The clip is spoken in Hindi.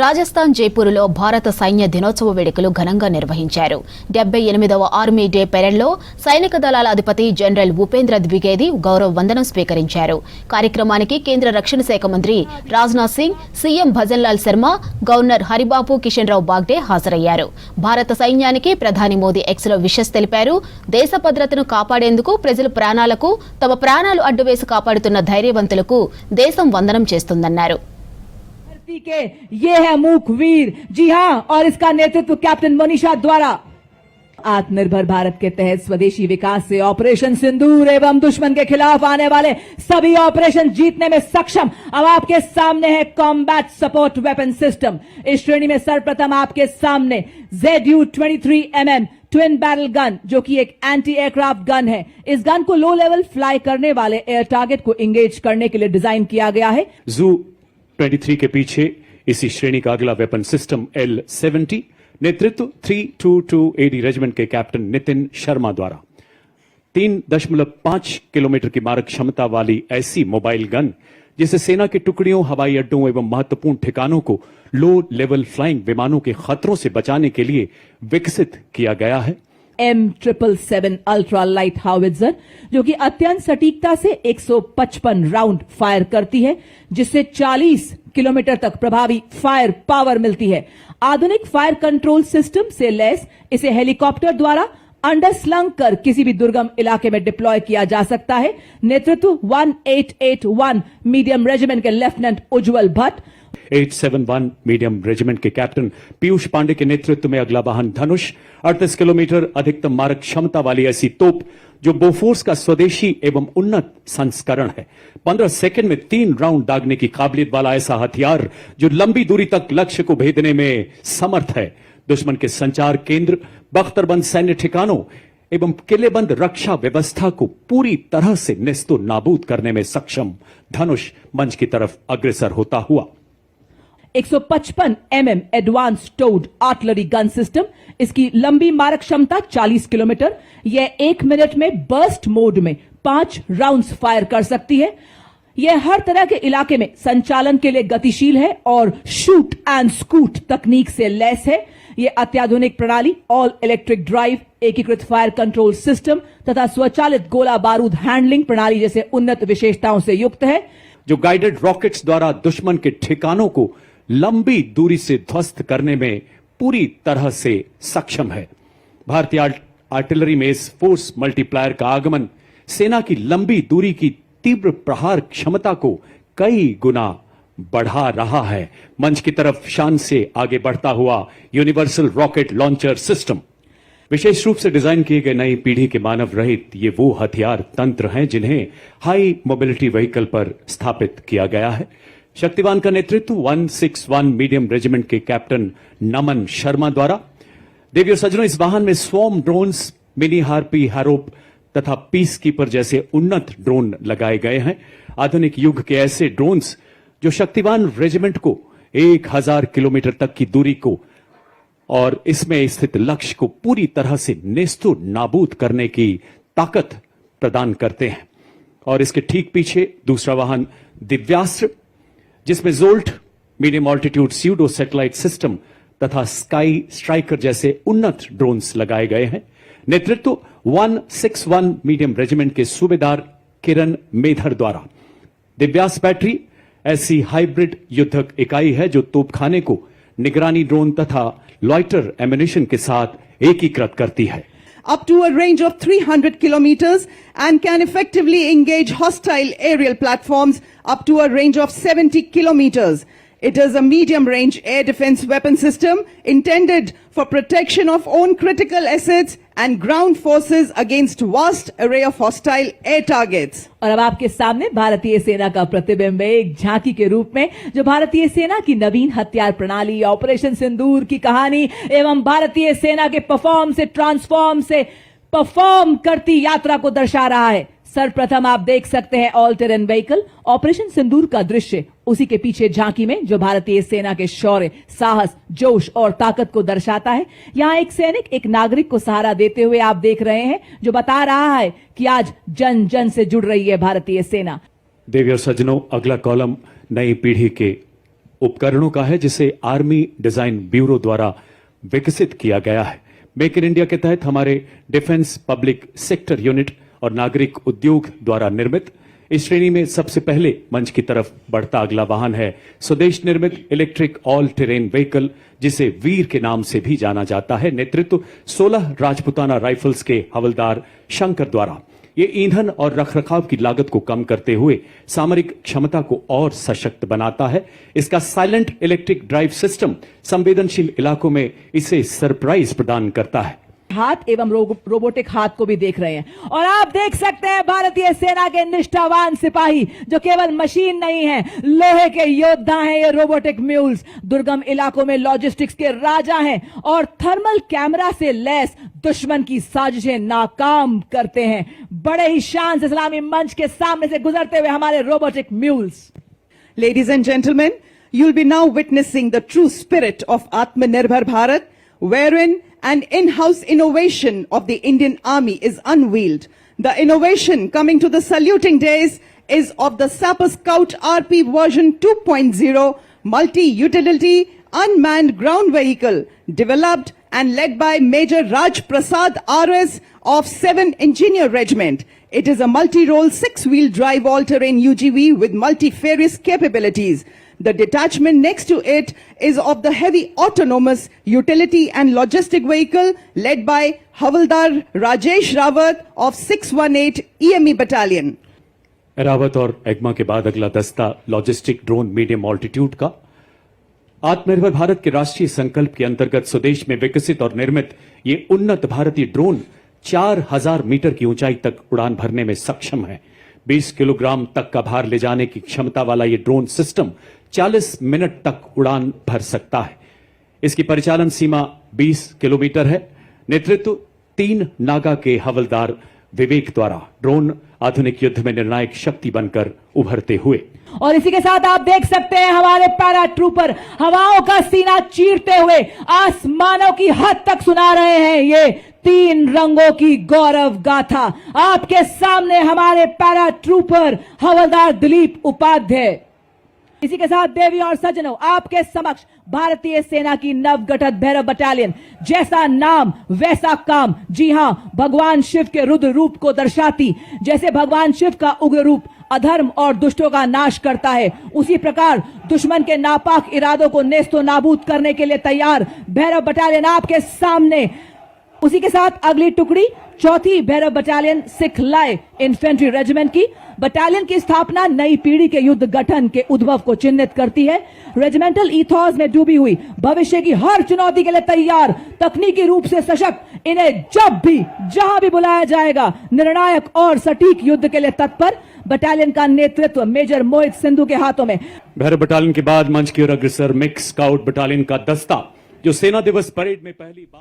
రాజస్థాన్ జైపూర్లో భారత సైన్య దినోత్సవ వేడుకలు ఘనంగా నిర్వహించారు. 78వ ఆర్మీ డే పెరేడ్లో సైనిక దళాల అధిపతి జనరల్ ఉపేంద్ర ద్వివేది గౌరవ వందనం స్వీకరించారు. కార్యక్రమానికి కేంద్ర రక్షణ శాఖ మంత్రి రాజ్నాథ్ సింగ్, సీఎం భజన్లాల్ శర్మ, గవర్నర్ హరిబాబు కిషన్ రావు బాగ్డే హాజరయ్యారు. భారత సైన్యానికి ప్రధాని మోదీ ఎక్స్లో విషెస్ తెలిపారు. దేశ భద్రతను కాపాడేందుకు ప్రజల ప్రాణాలకు తమ ప్రాణాలు అడ్డువేసి కాపాడుతున్న ధైర్యవంతులకు దేశం వందనం చేస్తుందన్నారు. के ये है मूक वीर, जी हां, और इसका नेतृत्व कैप्टन मनीषा द्वारा। आत्मनिर्भर भारत के तहत स्वदेशी विकास से ऑपरेशन सिंदूर एवं दुश्मन के खिलाफ आने वाले सभी ऑपरेशन जीतने में सक्षम। अब आपके सामने है कॉम्बैट सपोर्ट वेपन सिस्टम। इस श्रेणी में सर्वप्रथम आपके सामने ZU-23mm ट्विन बैरल गन, जो कि एक एंटी एयरक्राफ्ट गन है। इस गन को लो लेवल फ्लाई करने वाले एयर टारगेट को एंगेज करने के लिए डिजाइन किया गया है। ZU-23 के पीछे इसी श्रेणी का अगला वेपन सिस्टम L-70, नेतृत्व 322 AD रेजिमेंट के कैप्टन नितिन शर्मा द्वारा। 3.5 किलोमीटर की मारक क्षमता वाली ऐसी मोबाइल गन, जिसे सेना की टुकड़ियों, हवाई अड्डों एवं महत्वपूर्ण ठिकानों को लो लेवल फ्लाइंग विमानों के खतरों से बचाने के लिए विकसित किया गया है। M777 अल्ट्रा लाइट हाउवित्जर, जो कि अत्यंत सटीकता से 155 राउंड फायर करती है, जिससे 40 किलोमीटर तक प्रभावी फायर पावर मिलती है। आधुनिक फायर कंट्रोल सिस्टम से लैस इसे हेलीकॉप्टर द्वारा अंडरस्लंग कर किसी भी दुर्गम इलाके में डिप्लॉय किया जा सकता है। नेतृत्व 1881 मीडियम रेजिमेंट के लेफ्टिनेंट उज्जवल भट्ट, 871 मीडियम रेजिमेंट के कैप्टन पीयूष पांडे के नेतृत्व में अगला वाहन धनुष, 38 किलोमीटर अधिकतम मारक क्षमता वाली ऐसी तोप, जो बोफोर्स का स्वदेशी एवं उन्नत संस्करण है। 15 सेकंड में 3 राउंड दागने की काबिलियत वाला ऐसा हथियार, जो लंबी दूरी तक लक्ष्य को भेदने में समर्थ है। दुश्मन के संचार केंद्र, बख्तरबंद सैन्य ठिकानों एवं किलेबंद रक्षा व्यवस्था को पूरी तरह से नेस्तो नाबूद करने में सक्षम धनुष मंच की तरफ अग्रसर होता हुआ 155 mm advance towed artillery gun system, इसकी लंबी मारक क्षमता 40 किलोमीटर। यह 1 मिनट में बर्स्ट मोड में 5 राउंड्स फायर कर सकती है। यह हर तरह के इलाके में संचालन के लिए गतिशील है और शूट एंड स्कूट तकनीक से लैस है। यह अत्याधुनिक प्रणाली, ऑल इलेक्ट्रिक ड्राइव, एकीकृत फायर कंट्रोल सिस्टम तथा स्वचालित गोला बारूद हैंडलिंग प्रणाली जैसे उन्नत विशेषताओं से युक्त है, जो गाइडेड रॉकेट्स द्वारा दुश्मन के ठिकानों को लंबी दूरी से ध्वस्त करने में पूरी तरह से सक्षम है। भारतीय आर्टिलरी में इस फोर्स मल्टीप्लायर का आगमन सेना की लंबी दूरी की तीव्र प्रहार क्षमता को कई गुना बढ़ा रहा है। मंच की तरफ शान से आगे बढ़ता हुआ यूनिवर्सल रॉकेट लॉन्चर सिस्टम, विशेष रूप से डिजाइन किए गए नई पीढ़ी के मानव रहित ये वो हथियार तंत्र हैं जिन्हें हाई मोबिलिटी व्हीकल पर स्थापित किया गया है। शक्तिवान का नेतृत्व 161 मीडियम रेजिमेंट के कैप्टन नमन शर्मा द्वारा। देवियों सज्जनों, इस वाहन में स्वॉर्म ड्रोन्स, मिनी हार्पी, हैरोप तथा पीस कीपर जैसे उन्नत ड्रोन लगाए गए हैं। आधुनिक युग के ऐसे ड्रोन्स, जो शक्तिवान रेजिमेंट को 1000 किलोमीटर तक की दूरी को और इसमें स्थित लक्ष्य को पूरी तरह से नेस्तो नाबूद करने की ताकत प्रदान करते हैं। और इसके ठीक पीछे दूसरा वाहन दिव्यास्त्र, जिसमें jolt, medium altitude pseudo satellite system तथा स्काई स्ट्राइकर जैसे उन्नत ड्रोन्स लगाए गए हैं। नेतृत्व 161 मीडियम रेजिमेंट के सूबेदार किरण मेधर द्वारा। दिव्यास बैटरी ऐसी हाइब्रिड युद्धक इकाई है, जो तोपखाने को निगरानी ड्रोन तथा लॉइटर एम्युनिशन के साथ एकीकृत करती है। Up to a range of 300 kilometers and can effectively engage hostile aerial platforms up to a range of 70 kilometers. It is a medium-range air defense weapon system intended for protection of own critical assets and ground forces against vast array of hostile air targets. और अब आपके सामने भारतीय सेना का प्रतिबिंब एक झांकी के रूप में, जो भारतीय सेना की नवीन हथियार प्रणाली, ऑपरेशन सिंदूर की कहानी एवं भारतीय सेना के परफॉर्म से ट्रांसफॉर्म से परफॉर्म करती यात्रा को दर्शा रहा है। सर्वप्रथम आप देख सकते हैं ऑल टेरेन व्हीकल, ऑपरेशन सिंदूर का दृश्य उसी के पीछे झांकी में, जो भारतीय सेना के शौर्य, साहस, जोश और ताकत को दर्शाता है। यहाँ एक सैनिक एक नागरिक को सहारा देते हुए आप देख रहे हैं, जो बता रहा है कि आज जन जन से जुड़ रही है भारतीय सेना। देवी और सज्जनों, अगला कॉलम नई पीढ़ी के उपकरणों का है जिसे आर्मी डिजाइन ब्यूरो द्वारा विकसित किया गया है। मेक इन इंडिया के तहत हमारे डिफेंस पब्लिक सेक्टर यूनिट और नागरिक उद्योग द्वारा निर्मित इस श्रेणी में सबसे पहले मंच की तरफ बढ़ता अगला वाहन है स्वदेश निर्मित इलेक्ट्रिक ऑल टेरेन व्हीकल, जिसे वीर के नाम से भी जाना जाता है। नेतृत्व 16 राजपुताना राइफल्स के हवलदार शंकर द्वारा। ये ईंधन और रखरखाव की लागत को कम करते हुए सामरिक क्षमता को और सशक्त बनाता है। इसका साइलेंट इलेक्ट्रिक ड्राइव सिस्टम संवेदनशील इलाकों में इसे सरप्राइज प्रदान करता है। हाथ एवं रोबोटिक हाथ को भी देख रहे हैं और आप देख सकते हैं भारतीय सेना के निष्ठावान सिपाही जो केवल मशीन नहीं है, लोहे के योद्धा हैं। ये रोबोटिक म्यूल्स दुर्गम इलाकों में लॉजिस्टिक्स के राजा हैं और थर्मल कैमरा से लैस दुश्मन की साजिशें नाकाम करते हैं। बड़े ही शान से सलामी मंच के सामने से गुजरते हुए हमारे robotic mules. Ladies and gentlemen, you'll be now witnessing the true spirit of Atmanirbhar Bharat, wherein an in-house innovation of the Indian Army is unveiled. The innovation coming to the saluting days is of the Sapper Scout RP version 2.0 multi-utility unmanned ground vehicle developed and led by Major Raj Prasad RS of 7 Engineer Regiment. It is a multi-role 6-wheel drive all-terrain UGV with multifarious capabilities. The detachment next to it is of the heavy autonomous utility and logistic vehicle led by Havaldar Rajesh Rawat of 618 EME Battalion. Rawat और एग्मा के बाद अगला दस्ता लॉजिस्टिक ड्रोन मीडियम ऑल्टीट्यूड का। आत्मनिर्भर भारत के राष्ट्रीय संकल्प के अंतर्गत स्वदेश में विकसित और निर्मित ये उन्नत भारतीय ड्रोन 4000 मीटर की ऊंचाई तक उड़ान भरने में सक्षम है। 20 किलोग्राम तक का भार ले जाने की क्षमता वाला ये ड्रोन सिस्टम 40 मिनट तक उड़ान भर सकता है। इसकी परिचालन सीमा 20 किलोमीटर है। नेतृत्व 3 नागा के हवलदार विवेक द्वारा। ड्रोन आधुनिक युद्ध में निर्णायक शक्ति बनकर उभरते हुए। और इसी के साथ आप देख सकते हैं हमारे पैरा ट्रूपर हवाओं का सीना चीरते हुए आसमानों की हद तक सुना रहे हैं ये 3 रंगों की गौरव गाथा। आपके सामने हमारे पैरा ट्रूपर हवलदार दिलीप उपाध्याय। इसी के साथ देवी और सज्जनों, आपके समक्ष भारतीय सेना की नवगठित भैरव बटालियन। जैसा नाम वैसा काम। जी हां, भगवान शिव के रुद्र रूप को दर्शाती। जैसे भगवान शिव का उग्र रूप अधर्म और दुष्टों का नाश करता है, उसी प्रकार दुश्मन के नापाक इरादों को नेस्तो नाबूद करने के लिए तैयार भैरव बटालियन आपके सामने। उसी के साथ अगली टुकड़ी 4थी भैरव बटालियन सिख लाय इन्फेंट्री रेजिमेंट की। बटालियन की स्थापना नई पीढ़ी के युद्ध गठन के उद्भव को चिन्हित करती है। रेजिमेंटल ईथॉस में डूबी हुई, भविष्य की हर चुनौती के लिए तैयार, तकनीकी रूप से सशक्त, इन्हें जब भी जहां भी बुलाया जाएगा निर्णायक और सटीक युद्ध के लिए तत्पर। बटालियन का नेतृत्व मेजर मोहित सिंधु के हाथों में। भैरव बटालियन के बाद मंच की ओर अग्रसर मिक्स स्काउट बटालियन का दस्ता, जो सेना दिवस परेड में पहली बार